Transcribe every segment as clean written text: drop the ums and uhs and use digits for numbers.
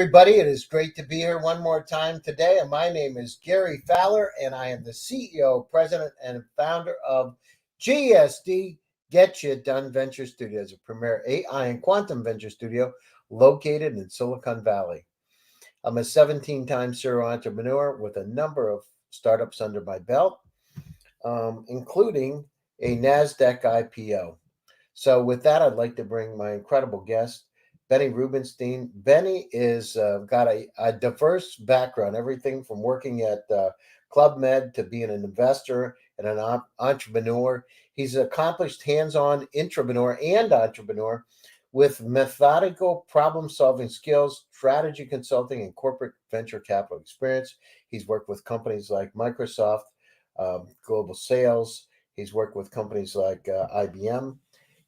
Everybody, it is great to be here one more time today. And my name is Gary Fowler, and I am the CEO, president, and founder of GSD Get You Done Venture Studios, a premier AI and quantum venture studio located in Silicon Valley. I'm a 17-time serial entrepreneur with a number of startups under my belt, including a NASDAQ IPO. So with that, I'd like to bring my incredible guest, Beny Rubinstein. Beny is got a diverse background, everything from working at Club Med to being an investor and an entrepreneur. He's an accomplished hands-on intrapreneur and entrepreneur with methodical problem-solving skills, strategy consulting, and corporate venture capital experience. He's worked with companies like Microsoft, Global Sales. He's worked with companies like IBM.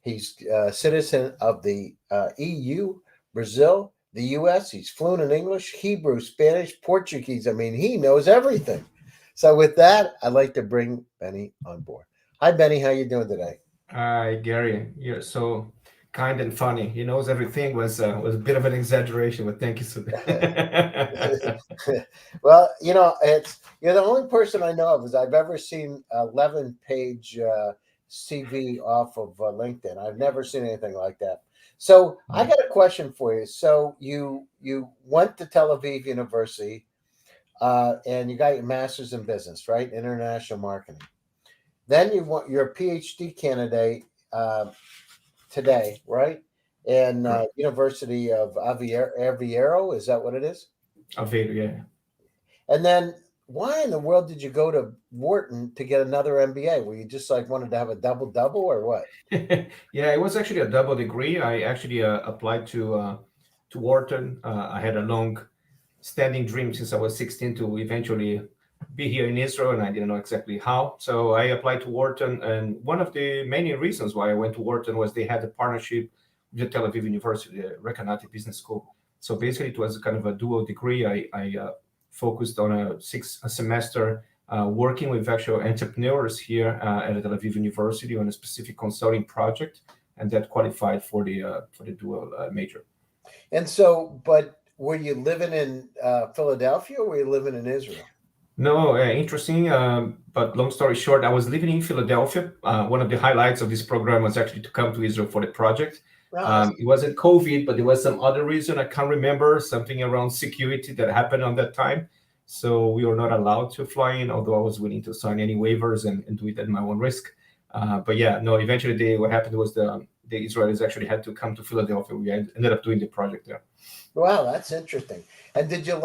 He's a citizen of the EU, Brazil, the US. He's fluent in English, Hebrew, Spanish, Portuguese. I mean, he knows everything. So with that, I'd like to bring Beny on board. Hi, Beny. How you doing today? Hi, Gary. You're so kind and funny. He knows everything was a bit of an exaggeration, but thank you so much. Well, you're the only person I know of is I've ever seen 11-page CV off of LinkedIn. I've never seen anything like that. So I got a question for you. So you went to Tel Aviv University, and you got your master's in business, right? International marketing. Then you're a PhD candidate today, right? In University of Aveiro, is that what it is? Aveiro, yeah. And then why in the world did you go to Wharton to get another MBA? Were you just like wanted to have a double or what? Yeah, it was actually a double degree. I actually applied to Wharton. I had a long-standing dream since I was 16 to eventually be here in Israel, and I didn't know exactly how. So I applied to Wharton, and one of the many reasons why I went to Wharton was they had a partnership with the Tel Aviv University, the recognized business school. So basically, it was kind of a dual degree. I focused on a semester working with actual entrepreneurs here at Tel Aviv University on a specific consulting project, and that qualified for the dual major. And so, but were you living in Philadelphia or were you living in Israel? No, interesting. But long story short, I was living in Philadelphia. One of the highlights of this program was actually to come to Israel for the project. It wasn't COVID, but there was some other reason. I can't remember, something around security that happened on that time. So we were not allowed to fly in, although I was willing to sign any waivers and do it at my own risk. But yeah, no, eventually what happened was the Israelis actually had to come to Philadelphia. We ended up doing the project there. Wow, that's interesting. And did you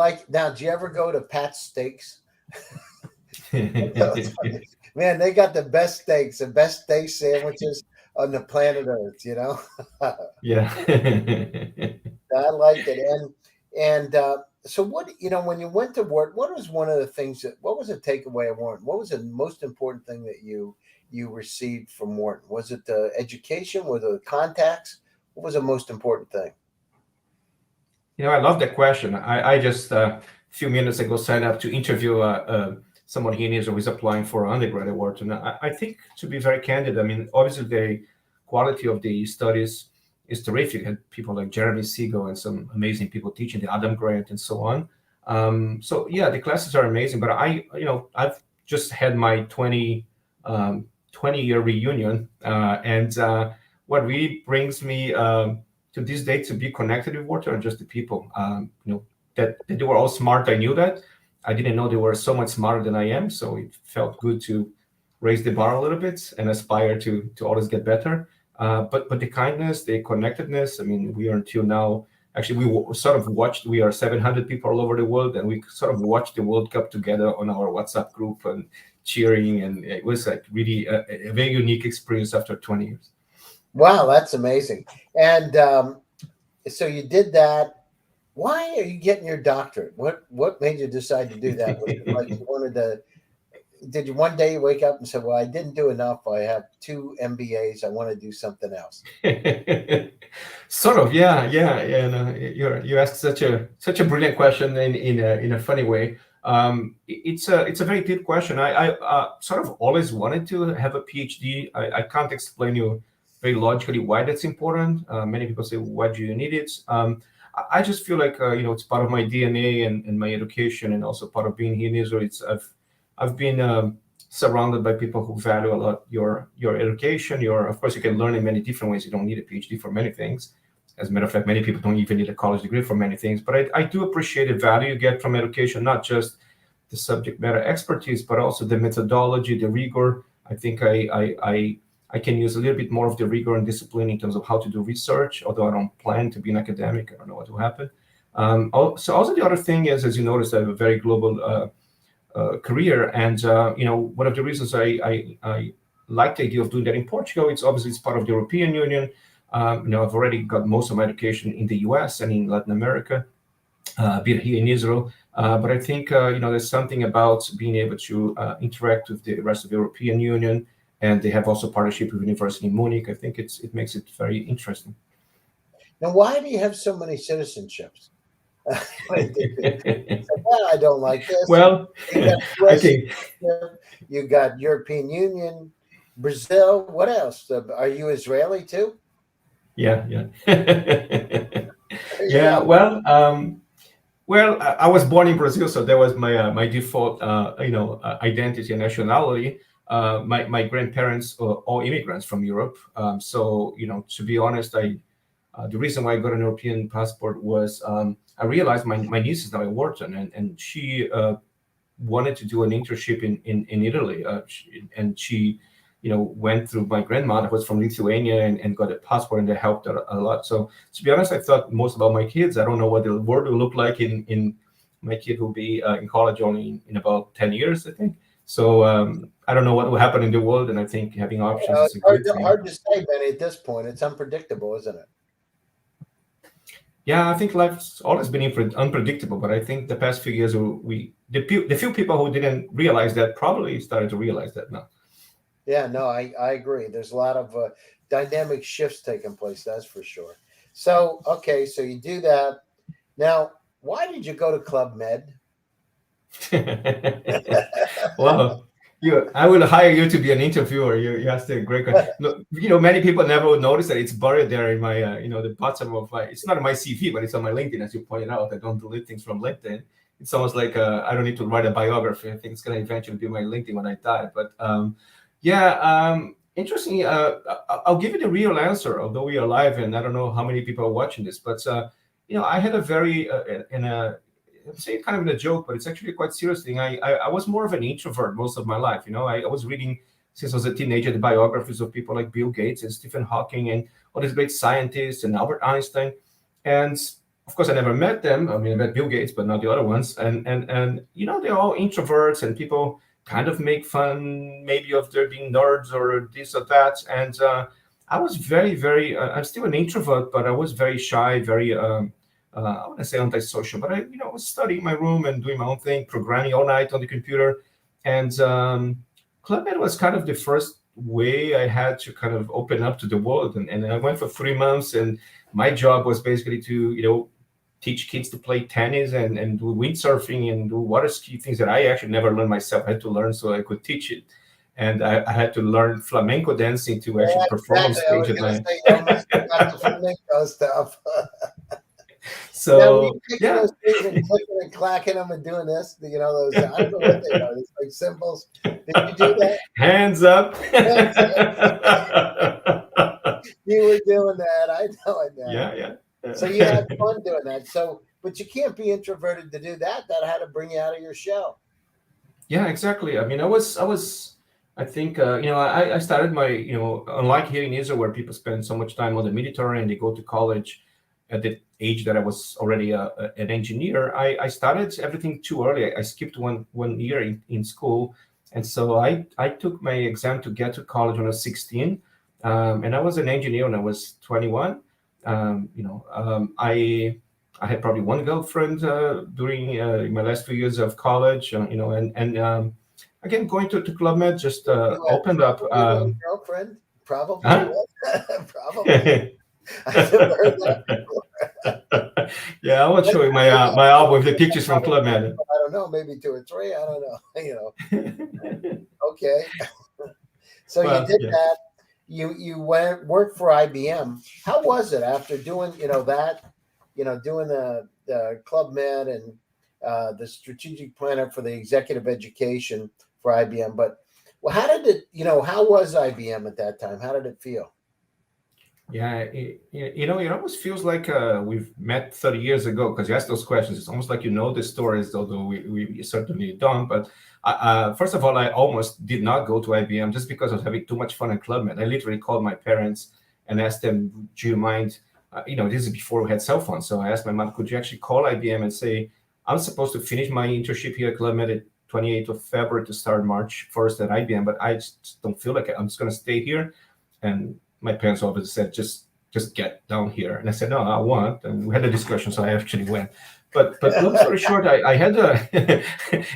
ever go to Pat's Steaks? Man, they got the best steaks, the best steak sandwiches on the planet Earth, Yeah. I like it. And so what, when you went to Wharton, what was one of the things what was the takeaway of Wharton? What was the most important thing that you received from Wharton? Was it the education? Was it the contacts? What was the most important thing? I love that question. I just a few minutes ago signed up to interview someone here in Israel who is applying for undergrad at Wharton. I think, to be very candid, I mean, obviously the quality of the studies is terrific. Had people like Jeremy Siegel and some amazing people teaching, the Adam Grant and so on. So yeah, the classes are amazing. But I've just had my 20-year reunion, and what really brings me to this day to be connected with Wharton are just the people. That they were all smart. I knew that. I didn't know they were so much smarter than I am. So it felt good to raise the bar a little bit and aspire to always get better. But the kindness, the connectedness. I mean, we are until now. Actually, we sort of watched. We are 700 people all over the world, and we sort of watched the World Cup together on our WhatsApp group and cheering. And it was like really a very unique experience after 20 years. Wow, that's amazing. And so you did that. Why are you getting your doctorate? What made you decide to do that? Was it like you wanted to? Did you one day wake up and say, "Well, I didn't do enough. I have 2 MBAs. I want to do something else"? Sort of, yeah. And you asked such a brilliant question in a funny way. It's a very deep question. I sort of always wanted to have a PhD. I can't explain you very logically why that's important. Many people say, "Why do you need it?" I just feel like it's part of my DNA and my education, and also part of being here in Israel. I've been surrounded by people who value a lot your education. Of course, you can learn in many different ways. You don't need a PhD for many things. As a matter of fact, many people don't even need a college degree for many things. But I do appreciate the value you get from education, not just the subject matter expertise, but also the methodology, the rigor. I think I can use a little bit more of the rigor and discipline in terms of how to do research, although I don't plan to be an academic. I don't know what will happen. Also the other thing is, as you noticed, I have a very global career. And, one of the reasons I like the idea of doing that in Portugal, it's part of the European Union. I've already got most of my education in the US and in Latin America, a bit here in Israel. But I think, there's something about being able to interact with the rest of the European Union. And they have also partnership with University in Munich. I think it makes it very interesting. Now, why do you have so many citizenships? I don't like this. Well, I think you got European Union, Brazil. What else? Are you Israeli too? Yeah. Yeah. Well, I was born in Brazil, so that was my default, identity and nationality. My grandparents are all immigrants from Europe. So, to be honest, the reason why I got an European passport was I realized my niece is now in Wharton, and she wanted to do an internship in Italy. And she, went through my grandmother, who was from Lithuania, and got a passport, and that helped her a lot. So to be honest, I thought most about my kids. I don't know what the world will look like in my kid will be in college only in about 10 years, I think. So I don't know what will happen in the world, and I think having options is a good thing. Hard to say, Benny, at this point. It's unpredictable, isn't it? Yeah, I think life's always been unpredictable, but I think the past few years, the few people who didn't realize that probably started to realize that now. Yeah, no, I agree. There's a lot of dynamic shifts taking place, that's for sure. So, okay, so you do that. Now, why did you go to Club Med? Well, I will hire you to be an interviewer. You asked a great question. No, many people never would notice that it's buried there in my, the bottom of my. It's not in my CV, but it's on my LinkedIn, as you pointed out. I don't delete things from LinkedIn. It's almost like I don't need to write a biography. I think it's going to eventually be my LinkedIn when I die. But interestingly, I'll give you the real answer. Although we are live, and I don't know how many people are watching this, but I had a very I'm saying kind of in a joke, but it's actually quite serious thing. I was more of an introvert most of my life. I was reading since I was a teenager the biographies of people like Bill Gates and Stephen Hawking and all these great scientists and Albert Einstein. And of course, I never met them. I mean, I met Bill Gates, but not the other ones. And they're all introverts, and people kind of make fun maybe of their being nerds or this or that. And I was very, very. I'm still an introvert, but I was very shy, very. I wouldn't say antisocial, but I was studying in my room and doing my own thing, programming all night on the computer. And Club Med was kind of the first way I had to kind of open up to the world. And I went for 3 months, and my job was basically to, teach kids to play tennis and do windsurfing and do water ski, things that I actually never learned myself. I had to learn so I could teach it. And I had to learn flamenco dancing to actually perform on stage. I was going to say, you almost got the flamenco stuff. So those things and clicking and clacking them and doing this, those, I don't know what they are. It's like symbols. Did you do that? Hands up. You were doing that. I know it now. Yeah. So you had fun doing that. So, but you can't be introverted to do that. That had to bring you out of your shell. Yeah, exactly. I mean, I think, I started my, unlike here in Israel, where people spend so much time on the Mediterranean, they go to college at the age that I was already an engineer. I started everything too early. I skipped one year in school. And so I took my exam to get to college when I was 16. And I was an engineer when I was 21. I had probably one girlfriend during my last few years of college, and again, going to Club Med just opened up. Girlfriend, probably. Huh? Probably. I never heard that before. Yeah, I want to show you my album with the pictures from Club Med. I don't know, maybe 2 or 3. I don't know. Okay. So you did that. You worked for IBM. How was it after doing that? doing the Club Med and the strategic planner for the executive education for IBM. But well, how did it, how was IBM at that time? How did it feel? Yeah, it almost feels like we've met 30 years ago because you asked those questions. It's almost like you know the stories, although we certainly don't. But first of all, I almost did not go to IBM just because I was having too much fun at Club Med. I literally called my parents and asked them, "Do you mind?" This is before we had cell phones, so I asked my mom, "Could you actually call IBM and say I'm supposed to finish my internship here at Club Med at 28th of February to start March 1st at IBM, but I just don't feel like it. I'm just going to stay here." And my parents always said, just get down here. And I said, no, I want. And we had a discussion, so I actually went. But long story short, I had a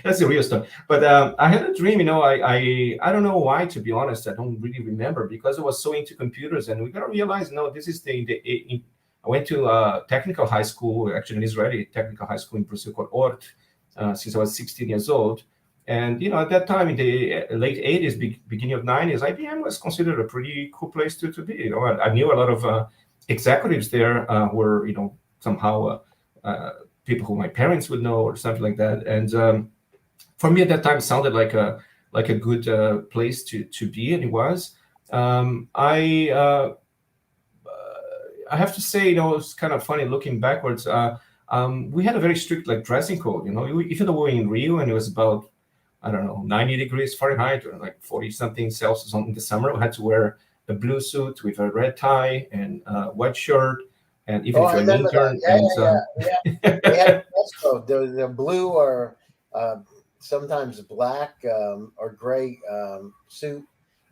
that's the real story. But I had a dream, I don't know why, to be honest. I don't really remember because I was so into computers, and we got to realize, no, this is I went to technical high school, actually an Israeli technical high school in Brazil called Ort, since I was 16 years old. And at that time, in the late 80s, beginning of 90s, IBM was considered a pretty cool place to be. I knew a lot of executives there who were, somehow people who my parents would know or something like that. And for me at that time, it sounded like a good place to be, and it was. I have to say, it's kind of funny looking backwards. We had a very strict dressing code. Even though we were in Rio and it was about, I don't know, 90 degrees Fahrenheit or 40 something Celsius in the summer, we had to wear a blue suit with a red tie and a white shirt. And even if you're an intern, we had a dress code. The blue or sometimes black or gray suit.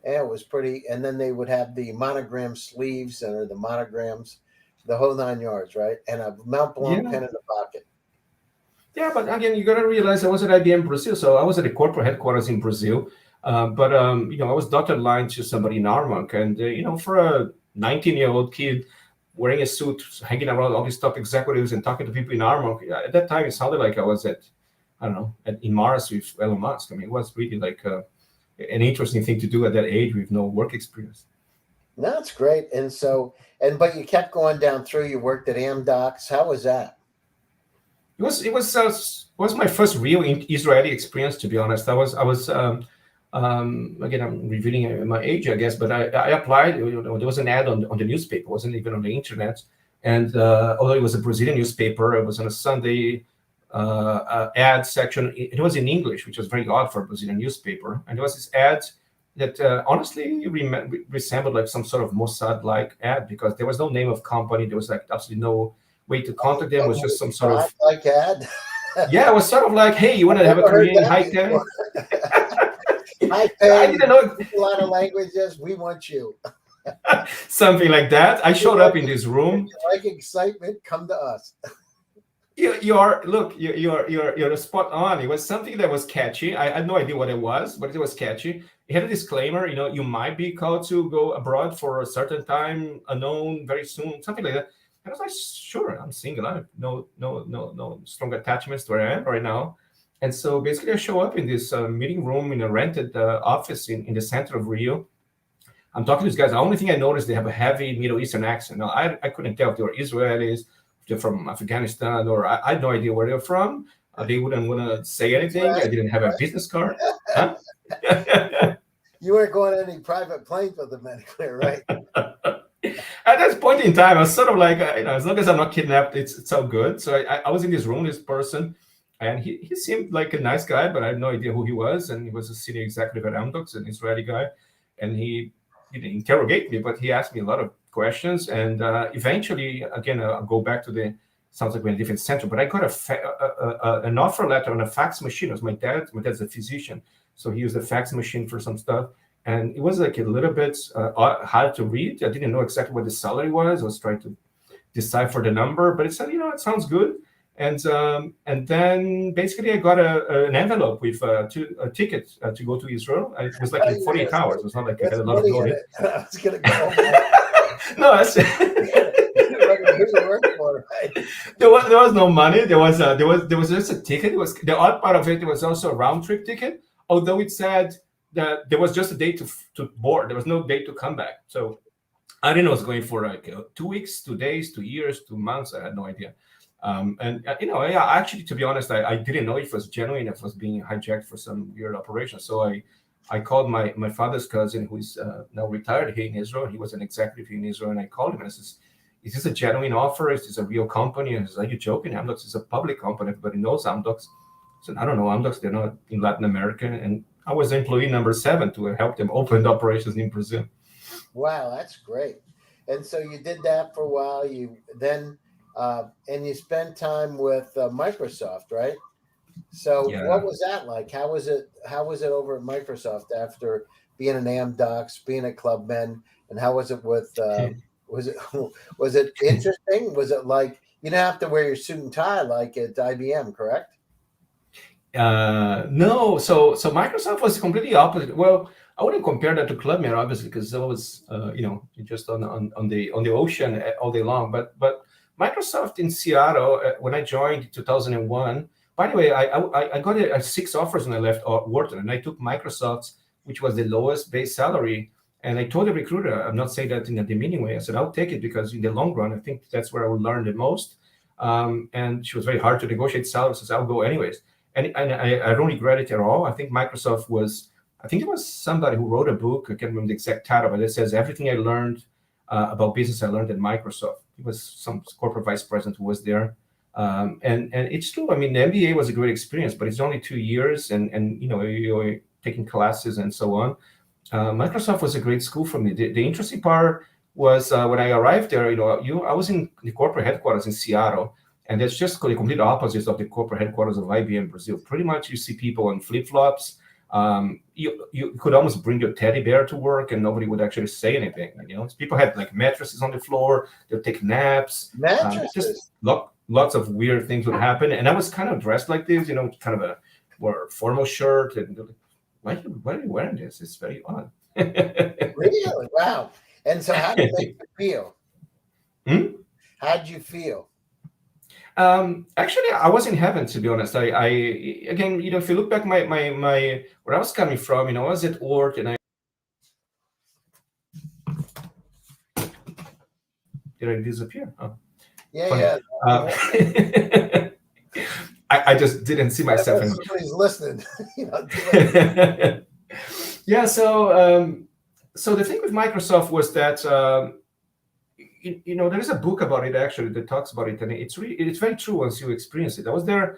And it was pretty. And then they would have the monogram sleeves and the monograms, the whole 9 yards, right? And a Mount Blanc pen in the pocket. Yeah, but again, you got to realize I was at IBM Brazil, so I was at the corporate headquarters in Brazil. But I was dotted line to somebody in Armonk, and for a 19-year-old kid wearing a suit, hanging around all these top executives and talking to people in Armonk, at that time it sounded like I was in Mars with Elon Musk. I mean, it was really like an interesting thing to do at that age with no work experience. That's great. And so, but you kept going down through. You worked at Amdocs. How was that? It was my first real Israeli experience, to be honest. I was again, I'm revealing my age, I guess, but I applied. There was an ad on the newspaper. It wasn't even on the internet. And although it was a Brazilian newspaper, it was on a Sunday ad section. It was in English, which was very odd for a Brazilian newspaper. And there was this ad that honestly resembled like some sort of Mossad-like ad because there was no name of company. There was absolutely no way to contact them. It was just some sort of like ad. Yeah, it was sort of like, hey, you want to have a career in high tech? I didn't know a lot of languages. We want you. Something like that. I showed up in this room. Like excitement, come to us. You're spot on. It was something that was catchy. I had no idea what it was, but it was catchy. It had a disclaimer, you might be called to go abroad for a certain time, unknown, very soon, something like that. And I was like, sure, I'm single. I have no strong attachments to where I am right now. And so basically I show up in this meeting room in a rented office in the center of Rio. I'm talking to these guys. The only thing I noticed, they have a heavy Middle Eastern accent. Now, I couldn't tell if they were Israelis, if they're from Afghanistan, or I had no idea where they're from. They wouldn't want to say anything. I didn't have a business card. Huh? You weren't going on any private planes with them anywhere, right? At that point in time, I was sort of like, as long as I'm not kidnapped, it's all good. So I was in this room, this person, and he seemed like a nice guy, but I had no idea who he was. And he was a senior executive at Amdocs, an Israeli guy. And he didn't interrogate me, but he asked me a lot of questions. And eventually, again, I'll go back to sounds like we're in a different center, but I got an offer letter on a fax machine. It was my dad's a physician. So he used a fax machine for some stuff. And it was like a little bit hard to read. I didn't know exactly what the salary was. I was trying to decipher the number, but it said, it sounds good. And then basically I got an envelope with a ticket to go to Israel. It was like in 48 hours. It was not like I had a lot of notice. I was going to go. No, that's there was no money. There was just a ticket. It was the odd part of it. It was also a round trip ticket, although it said that there was just a day to board. There was no day to come back. So I didn't know it was going for like 2 weeks, 2 days, 2 years, 2 months. I had no idea. Yeah, actually, to be honest, I didn't know if it was genuine, if it was being hijacked for some weird operation. So I called my father's cousin, who is now retired here in Israel. He was an executive here in Israel, and I called him and I says, "Is this a genuine offer? Is this a real company?" And he says, "Are you joking? Amdocs is a public company. Everybody knows Amdocs." I said, "I don't know Amdocs. They're not in Latin America." And I was employee number 7 to help them open the operations in Brazil. Wow, that's great. And so you did that for a while. You then and you spent time with Microsoft, right? So what Yeah. was that like? How was it? How was it over at Microsoft after being an Amdocs, being a Clubman, and how was it with? Was it was it interesting? Was it like you didn't have to wear your suit and tie like at IBM, correct? No, so Microsoft was completely opposite. Well, I wouldn't compare that to Clubman, obviously, because that was just on the ocean all day long. But Microsoft in Seattle, when I joined in 2001. By the way, I got 6 offers when I left Wharton, and I took Microsoft's, which was the lowest base salary. And I told the recruiter, I'm not saying that in a demeaning way. I said, I'll take it because in the long run, I think that's where I will learn the most. And she was very hard to negotiate salary. Says, I'll go anyways. And I don't regret it at all. I think Microsoft was, I think it was somebody who wrote a book, I can't remember the exact title, but it says everything I learned about business I learned at Microsoft. It was some corporate vice president who was there. And it's true. I mean, the MBA was a great experience, but it's only 2 years, and you're taking classes and so on. Microsoft was a great school for me. The interesting part was when I arrived there, I was in the corporate headquarters in Seattle. And that's just the complete opposite of the corporate headquarters of IBM Brazil. Pretty much you see people in flip-flops. You could almost bring your teddy bear to work and nobody would actually say anything. People had like mattresses on the floor. They'd take naps. Mattresses. Just lots of weird things would happen. And I was kind of dressed like this, kind of a more formal shirt. And why are you wearing this? It's very odd. Really? Wow. And so how did it make you feel? How did you feel? Actually, I was in heaven, to be honest. I again, if you look back, my where I was coming from, I was at work, and did I disappear? Oh, yeah. I just didn't see myself. Somebody's listening. Yeah. So the thing with Microsoft was that. There is a book about it actually that talks about it, and it's very true once you experience it. I was there.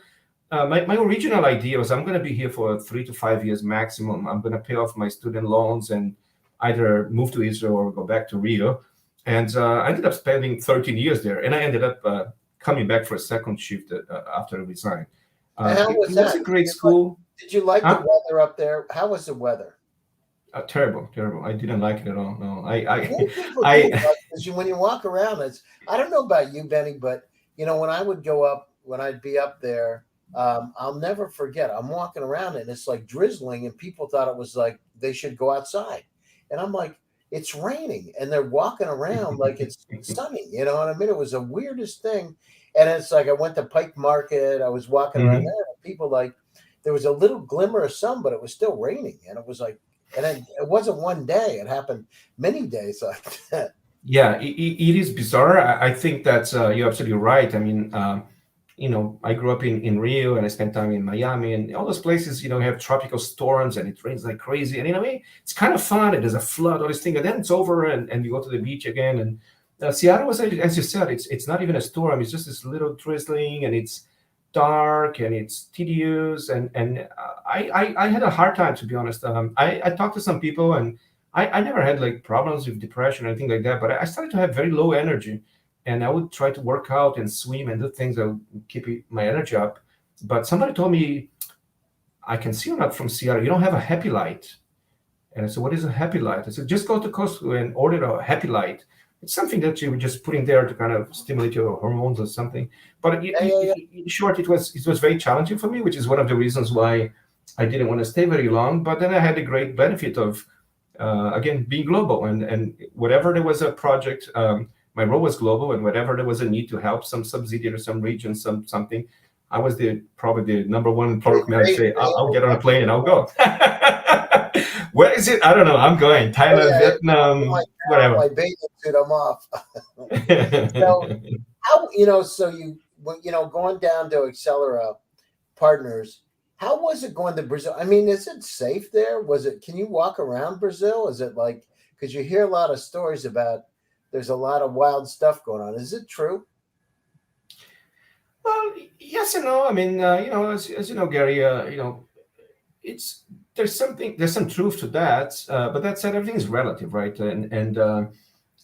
My original idea was I'm going to be here for 3 to 5 years maximum. I'm going to pay off my student loans and either move to Israel or go back to Rio. And I ended up spending 13 years there, and I ended up coming back for a second shift after I resigned. It was a great school. Did you like the weather up there? How was the weather? Terrible. I didn't like it at all. No, when you walk around, I don't know about you, Beny, but when I'd be up there, I'll never forget. I'm walking around and it's like drizzling, and people thought it was like they should go outside, and I'm like, it's raining, and they're walking around like it's sunny. You know what I mean? It was the weirdest thing, and it's like I went to Pike Market. I was walking around there, and people there was a little glimmer of sun, but it was still raining, and it was like. And it wasn't one day. It happened many days like that. Yeah, it is bizarre. I think that you're absolutely right. I mean, I grew up in Rio, and I spent time in Miami, and all those places, have tropical storms, and it rains like crazy. And it's kind of fun. And there's a flood, all this thing, and then it's over, and you go to the beach again. And Seattle was, as you said, it's not even a storm. It's just this little drizzling, and it's dark and it's tedious, and I had a hard time, to be honest. I talked to some people, and I never had like problems with depression or anything like that, but I started to have very low energy, and I would try to work out and swim and do things that would keep my energy up. But somebody told me, I can see you're not from Seattle. You don't have a happy light. And I said, what is a happy light? I said, just go to Costco and order a happy light. It's something that you would just put in there to kind of stimulate your hormones or something. But in short, it was very challenging for me, which is one of the reasons why I didn't want to stay very long. But then I had the great benefit of, again, being global. And whatever there was a project, my role was global. And whenever there was a need to help some subsidiary, some region, something, I was probably the number one product manager. Say, I'll get on a plane and I'll go. Where is it? I don't know. I'm going Oh Thailand, yeah, oh my Vietnam, God, whatever. my bathing suit, I'm off. So how so going down to Accelera Partners, how was it going to Brazil? I mean, is it safe there? Was it? Can you walk around Brazil? Is it like because you hear a lot of stories about there's a lot of wild stuff going on. Is it true? Well, yes and no. I mean, as you know, Gary, it's there's some truth to that. But that said, everything is relative, right? And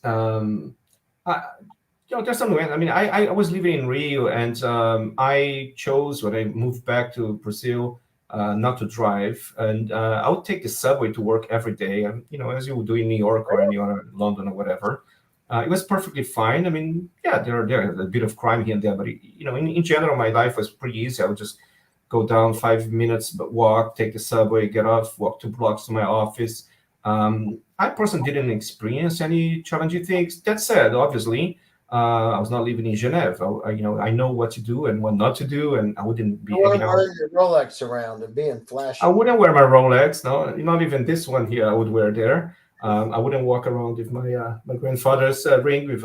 um, I, there's some. I mean, I was living in Rio, and I chose when I moved back to Brazil not to drive, and I would take the subway to work every day. And as you would do in New York or any other London or whatever. It was perfectly fine. I mean, yeah, there a bit of crime here and there, but in general, my life was pretty easy. I would just go down 5 minutes, but walk, take the subway, get off, walk 2 blocks to my office. I personally didn't experience any challenging things. That said, obviously, I was not living in Geneva. I know what to do and what not to do, and I wouldn't be You hanging weren't out. wearing your Rolex around and being I flashy. wouldn't wear my Rolex. No, not even this one here. I would wear there. I wouldn't walk around with my grandfather's ring with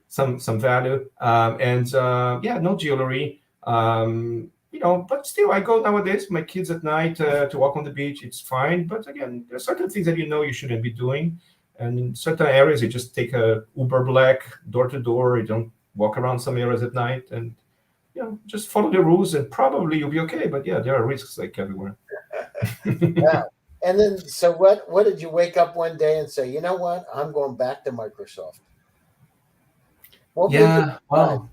some value. And yeah, no jewelry. But still, I go nowadays. With my kids at night to walk on the beach. It's fine. But again, there are certain things that you shouldn't be doing. And in certain areas, you just take a Uber Black door to door. You don't walk around some areas at night, and just follow the rules and probably you'll be okay. But yeah, there are risks like everywhere. Wow. And then, so what did you wake up one day and say, you know what? I'm going back to Microsoft. What made you Yeah, decide? well,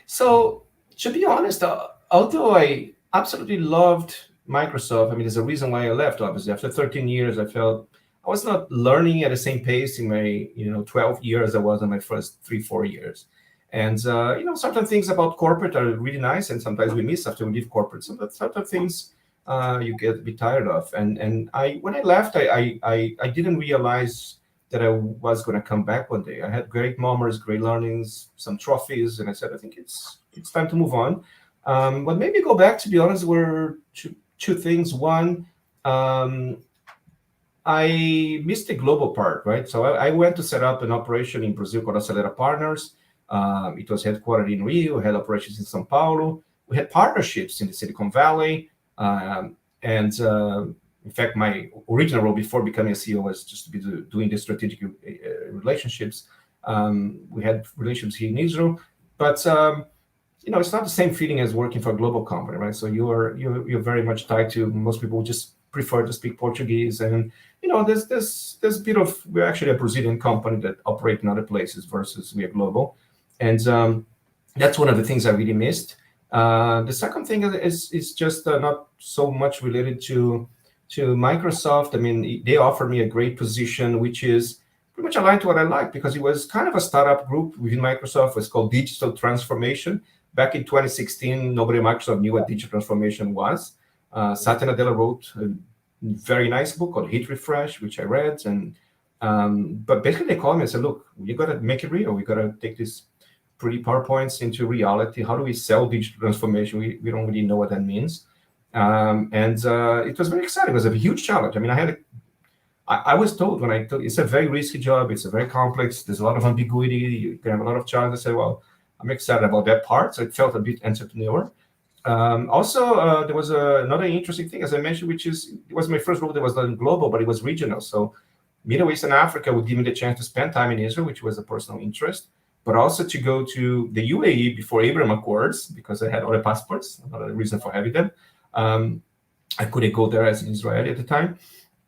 so to be honest, although I absolutely loved Microsoft, I mean, there's a reason why I left. Obviously, after 13 years, I felt I was not learning at the same pace in my 12 years I was in my first 3 4 years. And certain things about corporate are really nice, and sometimes we miss after we leave corporate. Certain things you get a bit tired of. And I when I left, I didn't realize that I was going to come back one day. I had great moments, great learnings, some trophies, and I said, I think it's time to move on. But maybe go back. To be honest, were two things. One, um, I missed the global part, right? So I went to set up an operation in Brazil called Acelera Partners. It was headquartered in Rio, had operations in São Paulo. We had partnerships in the Silicon Valley. And in fact, my original role before becoming a CEO was just to be doing the strategic relationships. We had relationships here in Israel, but it's not the same feeling as working for a global company, right? So you're very much tied to. Most people just prefer to speak Portuguese, and there's a bit of we're actually a Brazilian company that operate in other places versus we are global, and that's one of the things I really missed. The second thing is just not so much related to Microsoft. I mean, they offer me a great position, which is pretty much aligned to what I like because it was kind of a startup group within Microsoft. It was called Digital Transformation. Back in 2016, nobody at Microsoft knew what digital transformation was. Satya Nadella wrote a very nice book called Hit Refresh, which I read. And but basically, they called me and said, "Look, you got to make it real. We got to take this pretty PowerPoints into reality. How do we sell digital transformation? We don't really know what that means." And it was very exciting. It was a huge challenge. I mean, I was told when I told it's a very risky job. It's a very complex. There's a lot of ambiguity. You can have a lot of challenges. I said, well, I'm excited about that part. So it felt a bit entrepreneurial. Also, there was another interesting thing, as I mentioned, which is it was my first role that was not global, but it was regional. So Middle East and Africa would give me the chance to spend time in Israel, which was a personal interest, but also to go to the UAE before Abraham Accords because I had other passports, another reason for having them. I couldn't go there as an Israeli at the time.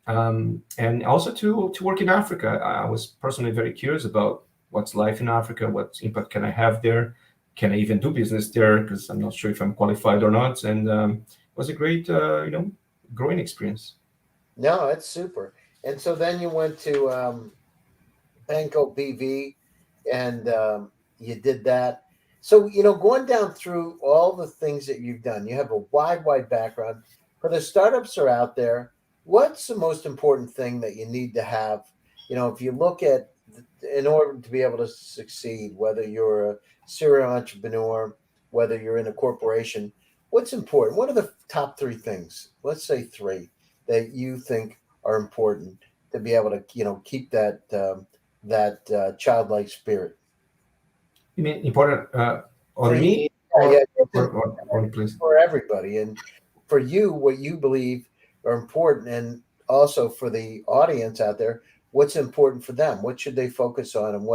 And also to work in Africa. I was personally very curious about what's life in Africa, what impact can I have there, can I even do business there? Because I'm not sure if I'm qualified or not. And it was a great, growing experience. No, it's super. And so then you went to Banco BV and you did that. So, going down through all the things that you've done, you have a wide background. For the startups are out there, what's the most important thing that you need to have? If you look at, in order to be able to succeed, whether you're a serial entrepreneur, whether you're in a corporation, what's important? What are the top three things? Let's say three that you think are important to be able to, keep childlike spirit You mean important for on you. me Yeah, yeah, it's or on please? for everybody, and for you, what you believe are important, and also for the audience out there, what's important for them. What should they focus on, and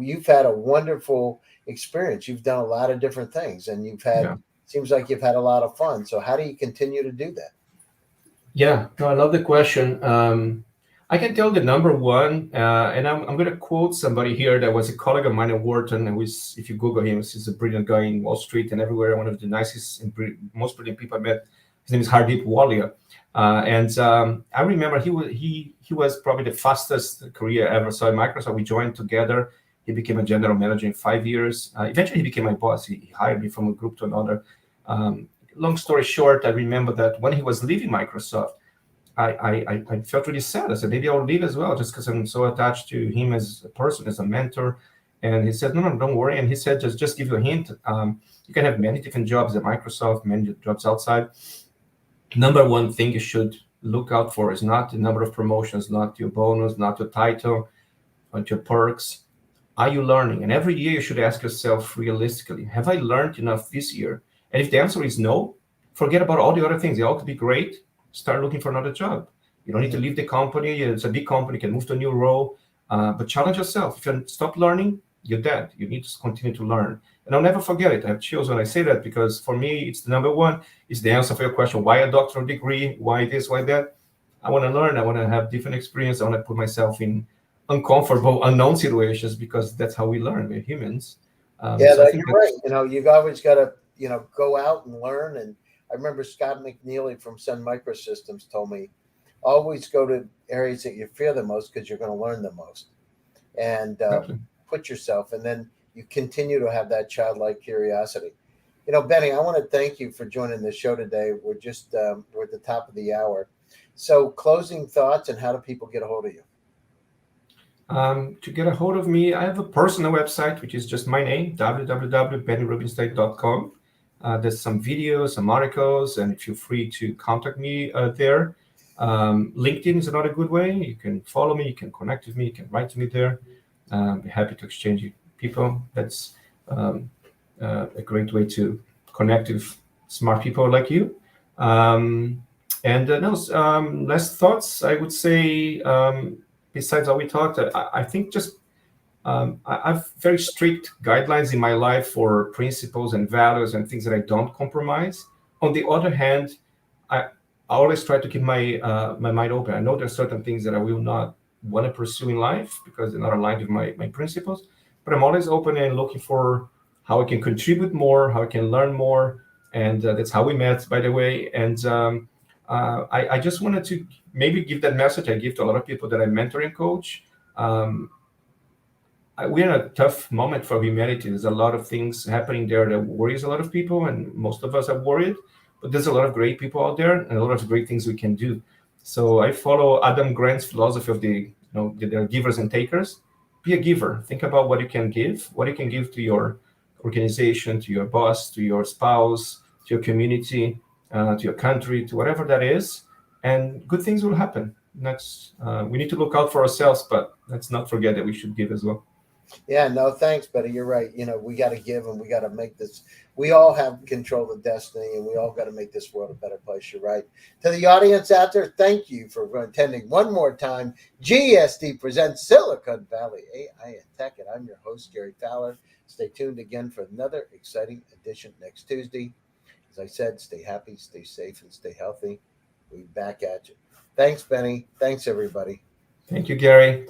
you've had a wonderful experience. You've done a lot of different things, and Yeah. seems like you've had a lot of fun. So how do you continue to do that? Yeah, no, I love the question. I can tell the number one, and I'm going to quote somebody here that was a colleague of mine at Wharton, and if you Google him, he's a brilliant guy in Wall Street and everywhere, one of the nicest and most brilliant people I met. His name is Hardeep Walia. And I remember he was probably the fastest career I ever saw at Microsoft. We joined together. He became a general manager in 5 years. Eventually, he became my boss. He hired me from a group to another. Long story short, I remember that when he was leaving Microsoft, I felt really sad. I said, maybe I'll leave as well, just because I'm so attached to him as a person, as a mentor. And he said, no, don't worry. And he said, just give you a hint. You can have many different jobs at Microsoft, many jobs outside. Number one thing you should look out for is not the number of promotions, not your bonus, not your title, not your perks. Are you learning? And every year you should ask yourself realistically, have I learned enough this year? And if the answer is no, forget about all the other things. They all could be great. Start looking for another job. You don't need to leave the company. It's a big company, you can move to a new role, but challenge yourself. If you stop learning, you're dead. You need to continue to learn. And I'll never forget it. I have chills when I say that, because for me, it's the number one. It's the answer for your question. Why a doctoral degree? Why this? Why that? I want to learn. I want to have different experience. I want to put myself in uncomfortable, unknown situations, because that's how we learn. We're humans. Yeah, So I think you're right. You've always got to, go out and learn. And I remember Scott McNeely from Sun Microsystems told me, always go to areas that you fear the most, because you're going to learn the most. And exactly. put yourself, and then you continue to have that childlike curiosity. Benny, I want to thank you for joining the show today. We're at the top of the hour. So, closing thoughts, and how do people get a hold of you? To get a hold of me, I have a personal website, which is just my name, www.benyrubinstein.com. There's some videos, some articles, and feel free to contact me there. LinkedIn is another good way. You can follow me, you can connect with me, you can write to me there. Be happy to exchange with people. That's a great way to connect with smart people like you. Last thoughts, I would say, besides what we talked, I think just I have very strict guidelines in my life for principles and values and things that I don't compromise. On the other hand, I always try to keep my mind open. I know there are certain things that I will not want to pursue in life because they're not aligned with my principles, but I'm always open and looking for how I can contribute more, how I can learn more. And that's how we met, by the way. And I just wanted to maybe give that message I give to a lot of people that I mentor and coach. We're in a tough moment for humanity. There's a lot of things happening there that worries a lot of people, and most of us are worried. But there's a lot of great people out there, and a lot of great things we can do. So I follow Adam Grant's philosophy of there are givers and takers. Be a giver. Think about what you can give to your organization, to your boss, to your spouse, to your community, to your country, to whatever that is, and good things will happen. We need to look out for ourselves, but let's not forget that we should give as well. Yeah, no, thanks, buddy. You're right. We got to give, and we got to make this. We all have control of destiny, and we all got to make this world a better place. You're right. To the audience out there, thank you for attending one more time. GSD Presents Silicon Valley AI and Tech, and I'm your host, Gary Fowler. Stay tuned again for another exciting edition next Tuesday. As I said, stay happy, stay safe, and stay healthy. We'll be back at you. Thanks, Benny. Thanks, everybody. Thank you, Gary.